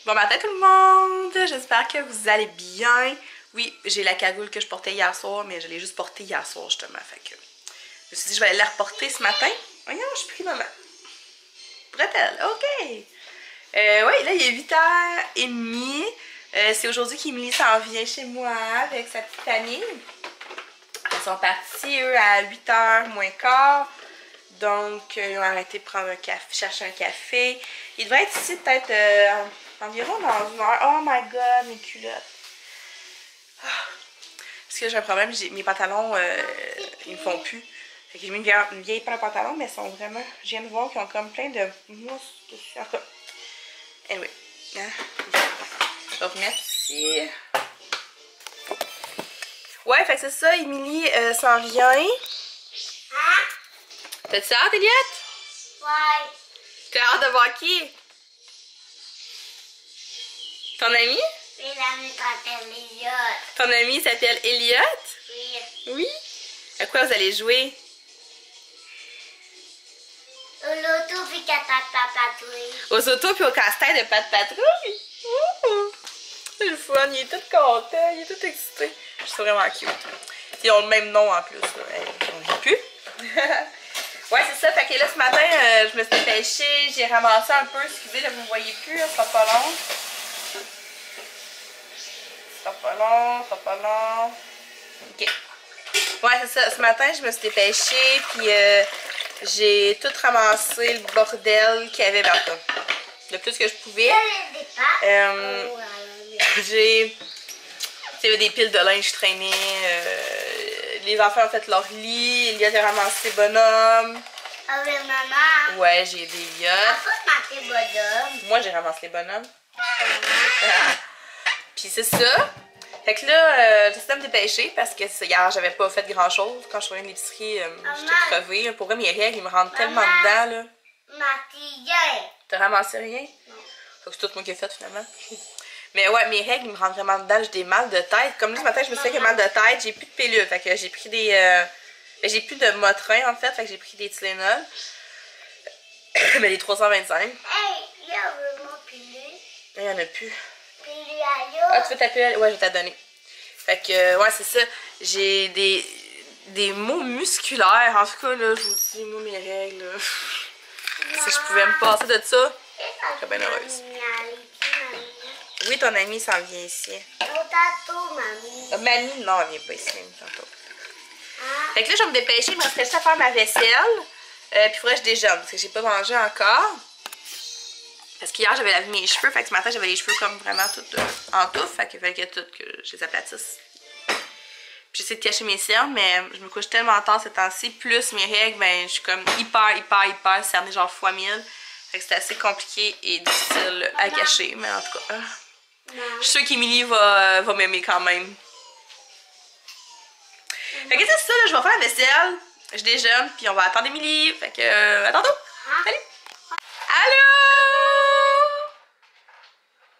Bon matin tout le monde, j'espère que vous allez bien. Oui, j'ai la cagoule que je portais hier soir, mais je l'ai juste portée hier soir justement. Fait que je me suis dit je vais aller la reporter ce matin. Voyons, je prie maman. Bretelle, ok. Oui, là il est 8h30. C'est aujourd'hui qu'Emilie s'en vient chez moi avec sa petite famille. Ils sont partis eux à 8h moins quart. Donc ils ont arrêté de prendre un café, chercher un café. Ils devraient être ici peut-être environ dans une heure. Oh my god, mes culottes. Parce que j'ai un problème, mes pantalons, ils me font plus. Fait que j'ai mis une vieille paire de pantalons, mais ils sont vraiment... Je viens de voir qu'ils ont comme plein de mousse dessus. En tout cas, anyway. Hein? Je vais remettre ici. Ouais, fait que c'est ça, Emilie s'en vient. Hein? T'as-tu hâte, Eliette? Ouais. T'as hâte de voir qui? Ton ami? Oui, l'ami s'appelle Elliot. Ton ami s'appelle Elliot? Oui. Oui? À quoi vous allez jouer? Au loto puis qu'à ta patrouille. Aux autos puis au casse-tête de Pat Patrouille? Ouh! C'est le fun, il est tout content, il est tout excité. Je suis vraiment cute. Ils ont le même nom en plus. On ne vit plus. Ouais, c'est ça. Fait que là, ce matin, je me suis dépêchée. J'ai ramassé un peu. Excusez, là, vous ne voyez plus. Ça sera pas long. Ça sera pas long. Ça sera pas long. OK. Ouais, c'est ça. Ce matin, je me suis dépêchée. Puis, j'ai tout ramassé le bordel qu'il y avait dans ça. Le plus que je pouvais. J'ai... Il y avait des piles de linge traînées. Les enfants ont fait leur lit. Elliot a ramassé ses bonhommes. Avec maman. Ouais, j'ai des Elliot. Pourquoi t'as tes bonhommes? Moi, j'ai ramassé les bonhommes. Puis c'est ça. Fait que là, j'essaie de me dépêcher parce que hier, j'avais pas fait grand chose. Quand je suis revenue de l'épicerie, j'étais crevée. Pour vrai, mes règles, ils me rentrent tellement dedans, là. Maquillée. T'as ramassé rien? Non. Fait que c'est tout moi qui ai fait, finalement. Mais ouais, mes règles, ils me rentrent vraiment dedans. J'ai des mal de tête. Comme ce matin, je me suis fait que mal de tête. J'ai plus de pilule. Fait que j'ai pris des... j'ai plus de Motrin, en fait. Fait que j'ai pris des Tylenol. Mais les 325. Hey, il y a vraiment pilule. Il y en a plus. Pilule à l'eau. Ah, tu veux ta pilule? Ouais, je vais t'en donner. Fait que, ouais, c'est ça. J'ai des maux musculaires. En tout cas, là, je vous le dis, moi, mes règles, là. Si je pouvais me passer de ça, je serais bien heureuse. Oui, ton ami s'en vient ici. Tantôt, mamie. Mamie, non, elle vient pas ici, même tantôt. Ah. Fait que là, je vais me dépêcher, il me resterait juste à faire ma vaisselle. Puis il faudrait que je déjeune, parce que j'ai pas mangé encore. Parce qu'hier, j'avais lavé mes cheveux, fait que ce matin, j'avais les cheveux comme vraiment tout en touffe, fait qu'il fallait que je les aplatisse. Puis j'essaie de cacher mes cernes, mais je me couche tellement tard ces temps-ci, plus mes règles, ben je suis comme hyper cernée, genre fois 1000. Fait que c'est assez compliqué et difficile à cacher, mais en tout cas... Je suis sûre qu'Emilie va m'aimer quand même. Fait que c'est ça, là, je vais faire la vaisselle. Je déjeune, puis on va attendre Emilie. Fait que, à tantôt. Salut! Allô!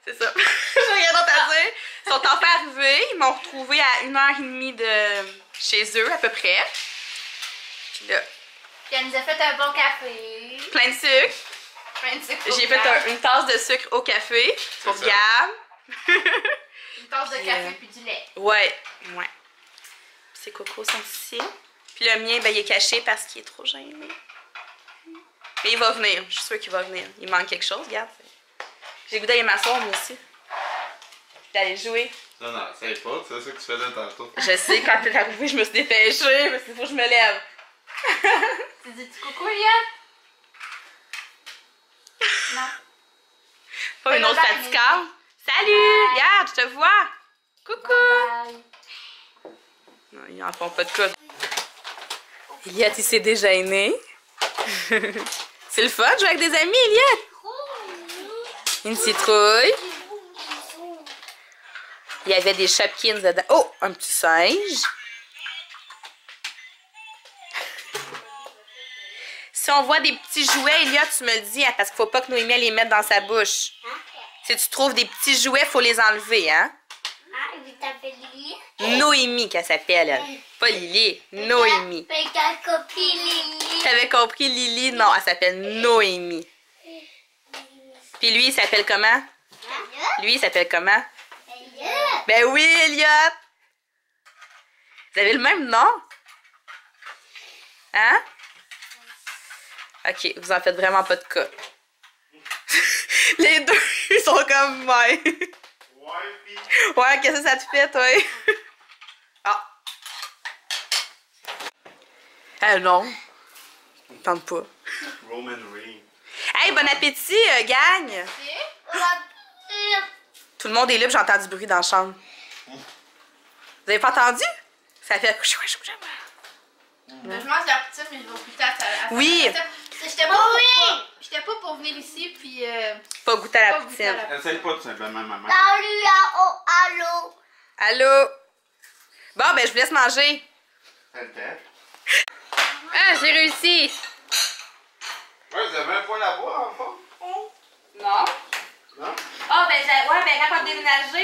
C'est ça. J'ai rien d'autre à dire. Ils sont enfin arrivés. Ils m'ont retrouvée à 1h30 de chez eux, à peu près. Puis là... Puis elle nous a fait un bon café. Plein de sucre. Plein de sucre. J'ai fait une tasse de sucre au café pour Gab. Une tasse de café puis du lait. Ouais. Puis ces cocos sont ici. Puis le mien, ben, il est caché parce qu'il est trop gêné. Mais il va venir. Je suis sûre qu'il va venir. Il manque quelque chose, regarde. J'ai le goût d'aller m'asseoir, moi aussi. D'aller jouer. Non, c'est pas. C'est ça que tu faisais tantôt. Je sais, quand t'es arrivé, je me suis dépêchée. Parce qu'il faut que je me lève. Tu dis coucou, Eliot? Non. Pas une autre fatigante. Salut! Regarde, je te vois. Coucou! Bye. Non, ils en font pas de code. Eliott, il s'est dégêné. C'est le fun de jouer avec des amis, Eliott. Une citrouille. Il y avait des Shopkins dedans. Oh, un petit singe. Si on voit des petits jouets, Eliott, tu me le dis, hein, parce qu'il faut pas que Noémie les mette dans sa bouche. Si tu trouves des petits jouets, il faut les enlever, hein? Ah, il t'appelle Lily? Noémie qu'elle s'appelle, elle. Pas Lily, Noémie. T'as compris Lily? T'avais compris Lily? Non, elle s'appelle Noémie. Puis lui, il s'appelle comment? Lui, il s'appelle comment? Elliot. Ben oui, Elliot! Vous avez le même nom? Hein? Ok, vous en faites vraiment pas de cas. Les deux, ils sont comme ouais. Ouais, qu'est-ce que ça te fait, toi? Ah! Non. Tente pas. Roman Reigns. Hey, bon appétit, gang! Tout le monde est libre, j'entends du bruit dans la chambre. Vous avez pas entendu? Ça fait... Je mange la poutine, mais je vais goûter à ça. Oui. J'étais pas pour venir ici, puis... Pas goûter à la pas goûter à poutine. la- Essaye pas tout simplement, maman. Salut, allô. Allô? Bon, ben, je vous laisse manger. Ah, j'ai réussi! Ouais, vous avez un poêle à bois en fond? Non. Non? Ah, ben, ouais, ben, quand on a déménagé,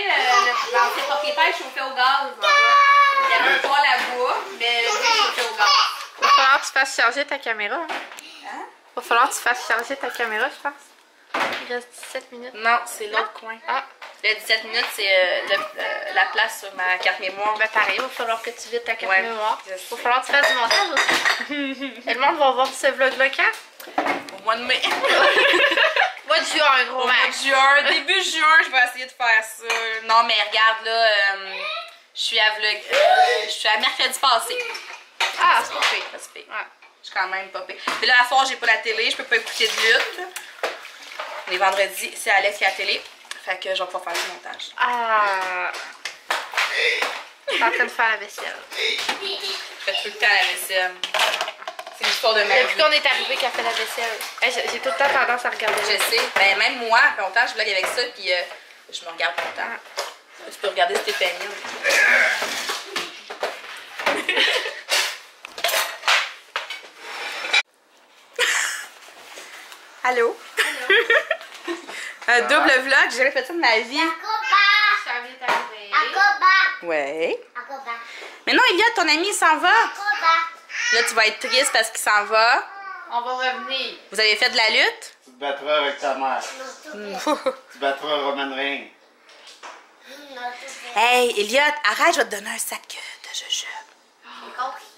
l'ancien propriétaire chauffait au gaz. Il y avait un poêle à bois, mais lui, il chauffait au gaz. Va falloir que tu fasses charger ta caméra. Hein? Va falloir que tu fasses charger ta caméra, je pense. Il reste 17 minutes. Non, c'est l'autre coin. Ah, Le 17 minutes, c'est la place sur ma carte mémoire. ben pareil, il va falloir que tu vides ta carte Ouais, mémoire. je Il sais. va falloir que tu fasses du montage aussi. Et le monde va voir ce vlog-là quand? Au mois de mai. Mois de juin, gros Au mois max. de juin, début juin, je vais essayer de faire ça. Non, mais regarde, là, je suis à mercredi passé. Ah, c'est pas fait. Ça se fait. Ouais. Je suis quand même pas pire. Puis là, à soir, j'ai pas la télé, je peux pas écouter de lutte. Les vendredis, c'est Alex qui a la télé. Fait que je vais pouvoir faire du montage. Ah. T'es en train de faire la vaisselle. Je fais tout le temps la vaisselle. C'est l'histoire de ma Depuis vie. qu'on est arrivé qu'elle fait la vaisselle. Hey, j'ai tout le temps tendance à regarder Je sais. Ben, même moi, ça fait longtemps, je vlog avec ça, puis je me regarde tout le temps. Tu peux regarder Stéphanie. Allô? Un double vlog, j'ai jamais fait ça de ma vie. Ça vient d'arriver. Ouais. Mais non, Elliot, ton ami, il s'en va. Là, tu vas être triste parce qu'il s'en va. On va revenir. Vous avez fait de la lutte? Tu te battras avec ta mère. Tu battras Roman Reigns. Hey, Elliot, arrête, je vais te donner un sac de jujube.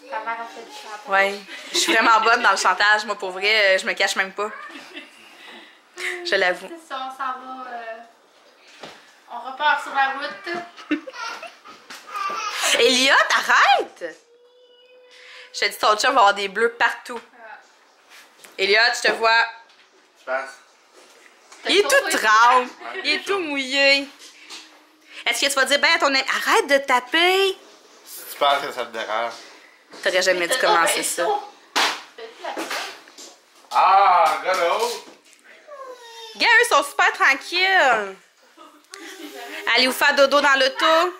Ta mère a fait du chantage. Ouais, je suis vraiment bonne dans le chantage, moi, pour vrai, je me cache même pas. Je l'avoue. C'est ça, on s'en va. On repart sur la route. Elliot, arrête! Je te dis, ton chum va avoir des bleus partout. Elliot, je te vois. Je pense. Il est tout trempe. Il est tout mouillé. Est-ce que tu vas dire, ben, à ton ami, arrête de taper? Tu penses que ça te dérange? T'aurais jamais dû commencer ça. Ah, golo! Gars, eux sont super tranquilles. Allez vous faire dodo dans l'auto.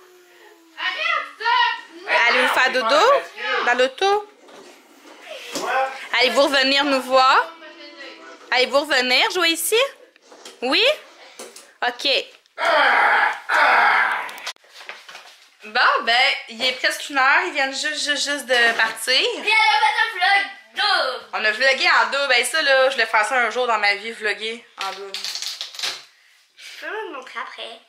Allez vous faire dodo dans l'auto. Allez-vous revenir nous voir? Allez-vous revenir jouer ici? Oui? OK. Bon, ben, il est presque 1h. Ils viennent juste de partir. On a vlogué en double. Ben ça, là, je voulais faire ça un jour dans ma vie, vloguer en double. Je peux me montrer après.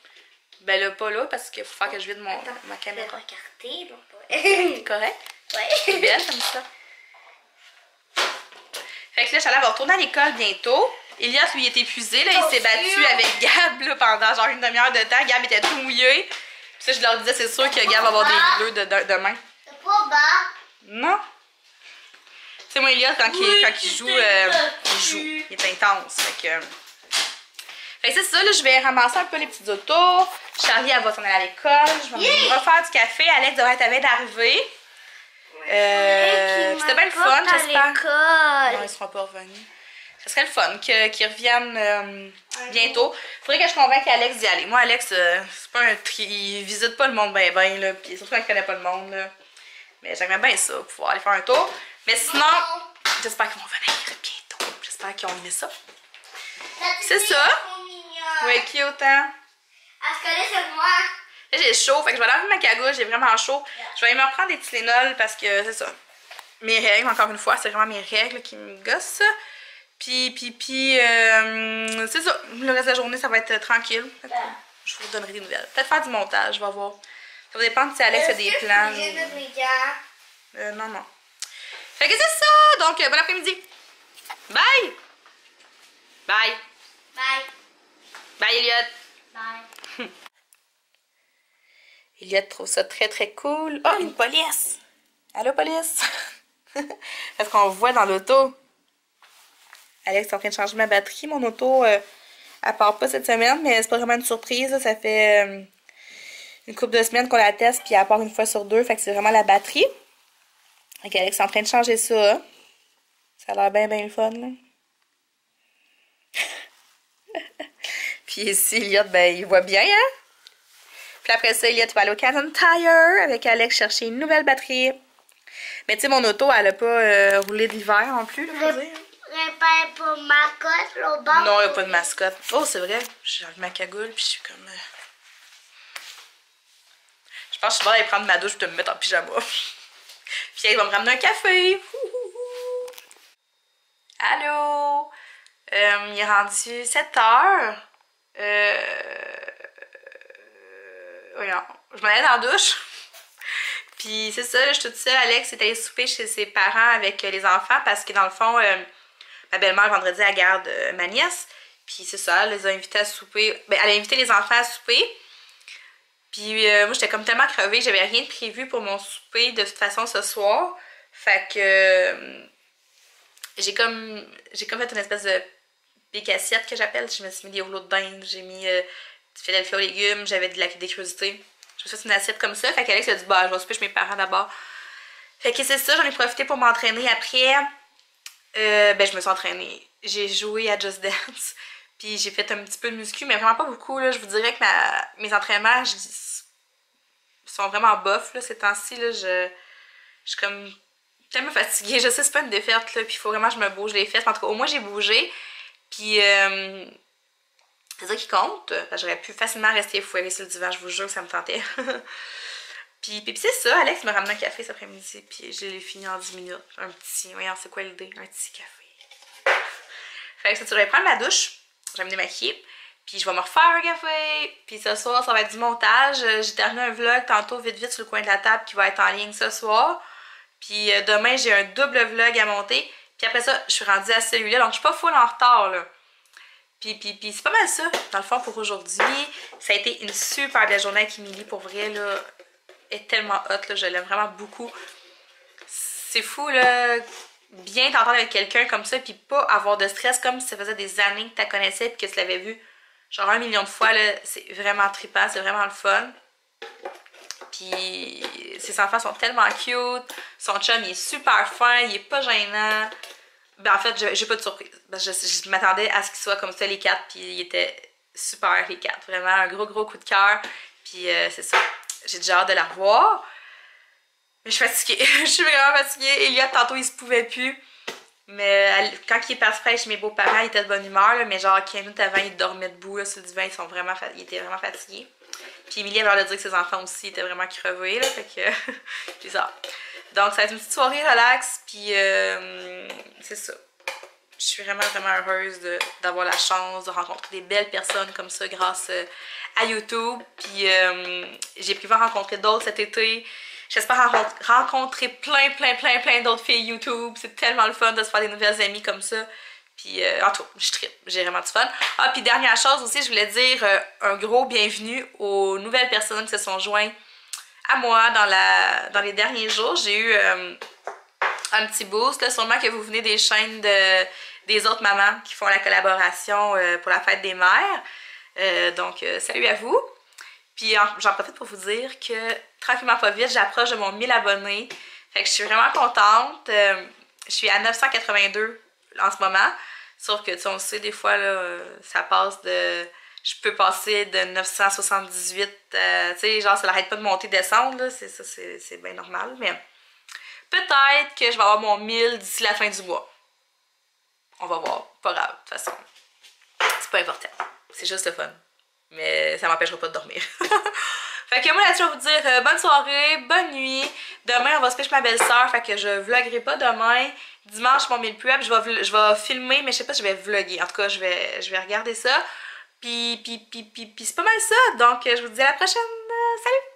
Ben là, pas là, parce qu'il faut faire que je vide ma caméra. Regarder, non pas. C'est correct? C'est Ouais. belle comme ça. Fait que là, Charlotte va retourner à l'école bientôt. Elias, lui, il est épuisé. Là, il s'est battu avec Gab là, pendant genre une demi-heure de temps. Gab était tout mouillé. Puis ça, je leur disais, c'est sûr que Gab va avoir des bleus demain. C'est pas bas. Non? Tu sais, moi, Elias, quand il joue, il joue. Il est intense. Fait que c'est ça, là, je vais ramasser un peu les petites autos. Charlie, elle va s'en aller à l'école. Je vais me refaire du café. Alex devrait être à veille d'arriver. C'était bien le fun, j'espère. Non, ils seront pas revenus. Ce serait le fun qu'ils reviennent bientôt. Faudrait que je convainque Alex d'y aller. Moi, Alex, c'est pas un tri. Il visite pas le monde ben là. Puis surtout quand il connaît pas le monde, là. Mais j'aimerais bien ça, pouvoir aller faire un tour. Mais sinon, j'espère qu'ils vont venir bientôt. J'espère qu'ils ont aimé ça. C'est ça. Oui, qui autant? Elle se connaît sur moi. Là, j'ai chaud, fait que je vais laver ma cagoule, j'ai vraiment chaud. Je vais me reprendre des Tylenol parce que c'est ça. Mes règles, encore une fois, c'est vraiment mes règles qui me gossent. Puis c'est ça. Le reste de la journée, ça va être tranquille. je vous donnerai des nouvelles. Peut-être faire du montage, je vais voir. Ça va dépendre si Alex a des plans. Non, non. Fait que c'est ça! Donc, bon après-midi! Bye! Bye! Bye. Bye, Elliot! Bye. Elliot trouve ça très très cool. Oh, une police! Allô, police! Parce qu'on voit dans l'auto. Alex est en train de changer ma batterie. Mon auto, elle part pas cette semaine, mais c'est pas vraiment une surprise. Là. Ça fait une couple de semaines qu'on la teste, puis elle part une fois sur deux. Fait que c'est vraiment la batterie. Donc, Alex est en train de changer ça. Ça a l'air bien, bien le fun, là. Puis ici, Elliot, ben, il voit bien, hein? Puis après ça, Elliot va aller au Canton Tire avec Alex chercher une nouvelle batterie. Mais tu sais, mon auto, elle a pas roulé d'hiver non plus, là, faut dire. Répare pour ma cote, le bas. Non, il n'y a pas de mascotte. Oh, c'est vrai. J'ai enlevé ma cagoule, puis je suis comme... Je pense que je vais aller prendre ma douche et me mettre en pyjama. Puis elle va me ramener un café. Allô? Il est rendu 7 heures. Voyons, je m'en allais dans la douche. Puis c'est ça, là, je suis toute seule. Alex est allé souper chez ses parents avec les enfants parce que dans le fond, ma belle-mère, vendredi, elle garde ma nièce. Puis c'est ça, elle les a invités à souper. Ben, elle a invité les enfants à souper. Puis moi, j'étais comme tellement crevée, j'avais rien de prévu pour mon souper de toute façon ce soir. Fait que j'ai comme fait une espèce de pique assiette que j'appelle. Je me suis mis des rouleaux de dinde, j'ai mis du Philadelphia aux légumes, j'avais des crudités. Je me suis fait une assiette comme ça. Fait qu'Alex a dit, bah, je vais souper chez mes parents d'abord. Fait que c'est ça, j'en ai profité pour m'entraîner. Après, ben, je me suis entraînée. J'ai joué à Just Dance. Puis j'ai fait un petit peu de muscu, mais vraiment pas beaucoup. Là. Je vous dirais que mes entraînements sont vraiment bof là, ces temps-ci. Je suis comme tellement fatiguée. Je sais, c'est pas une défaite, là, puis il faut vraiment que je me bouge les fesses. En tout cas, au moins j'ai bougé. Puis c'est ça qui compte. J'aurais pu facilement rester fourrée sur le divan, je vous jure que ça me tentait. puis c'est ça, Alex m'a ramené un café cet après-midi, puis je l'ai fini en 10 minutes. Un petit, voyons, c'est quoi l'idée? Un petit café. Fait que ça, tu vas prendre ma douche. Je vais me démaquiller. Puis je vais me refaire un café. Puis ce soir, ça va être du montage. J'ai terminé un vlog tantôt vite sur le coin de la table qui va être en ligne ce soir. Puis demain, j'ai un double vlog à monter. Puis après ça, je suis rendue à celui-là. Donc je suis pas full en retard là. Puis c'est pas mal ça, dans le fond, pour aujourd'hui. Ça a été une super belle journée avec Émilie. Pour vrai, là, elle est tellement hot. Là, je l'aime vraiment beaucoup. C'est fou, là. Bien t'entendre avec quelqu'un comme ça, puis pas avoir de stress comme si ça faisait des années que tu la connaissais et que tu l'avais vu genre 1 million de fois, là, c'est vraiment trippant, c'est vraiment le fun. Puis ses enfants sont tellement cute, son chum il est super fin, il est pas gênant. Ben en fait, j'ai pas de surprise. Ben, je m'attendais à ce qu'ils soient comme ça les quatre, puis ils étaient super les quatre, vraiment un gros coup de cœur. Puis c'est ça, j'ai déjà hâte de la revoir. Mais je suis fatiguée, je suis vraiment fatiguée. Elliot, tantôt, il se pouvait plus. Mais quand il est parti chez mes beaux-parents, il était de bonne humeur. Là, mais genre 15 minutes avant, il dormait debout là, sur le divan. Il était vraiment fatigué. Puis Émilie avait l'air de dire que ses enfants aussi étaient vraiment crevés. Là, fait que c'est ça. Donc ça va être une petite soirée relax. Puis c'est ça. Je suis vraiment heureuse d'avoir la chance de rencontrer des belles personnes comme ça grâce à YouTube. Puis j'ai prévu de rencontrer d'autres cet été. J'espère rencontrer plein d'autres filles YouTube. C'est tellement le fun de se faire des nouvelles amies comme ça. Puis, en tout cas, je trippe. J'ai vraiment du fun. Ah, puis dernière chose aussi, je voulais dire un gros bienvenue aux nouvelles personnes qui se sont jointes à moi dans les derniers jours. J'ai eu un petit boost. Là, sûrement que vous venez des chaînes des autres mamans qui font la collaboration pour la fête des mères. Donc, salut à vous. Puis j'en profite pour vous dire que tranquillement pas vite, j'approche de mon 1000 abonnés. Fait que je suis vraiment contente. Je suis à 982 en ce moment. Sauf que tu sais, on sait des fois là, ça passe de. Je peux passer de 978. Tu sais, genre ça n'arrête pas de monter descendre. C'est bien normal. Mais peut-être que je vais avoir mon 1000 d'ici la fin du mois. On va voir. Pas grave, de toute façon. C'est pas important. C'est juste le fun. Mais ça m'empêchera pas de dormir. Fait que moi là-dessus, je vais vous dire bonne soirée, bonne nuit. Demain, on va se coucher chez ma belle-sœur. Fait que je vloggerai pas demain. Dimanche, mon meal prep, je vais filmer, mais je sais pas si je vais vlogger. En tout cas, je vais regarder ça. Puis c'est pas mal ça. Donc, je vous dis à la prochaine. Salut!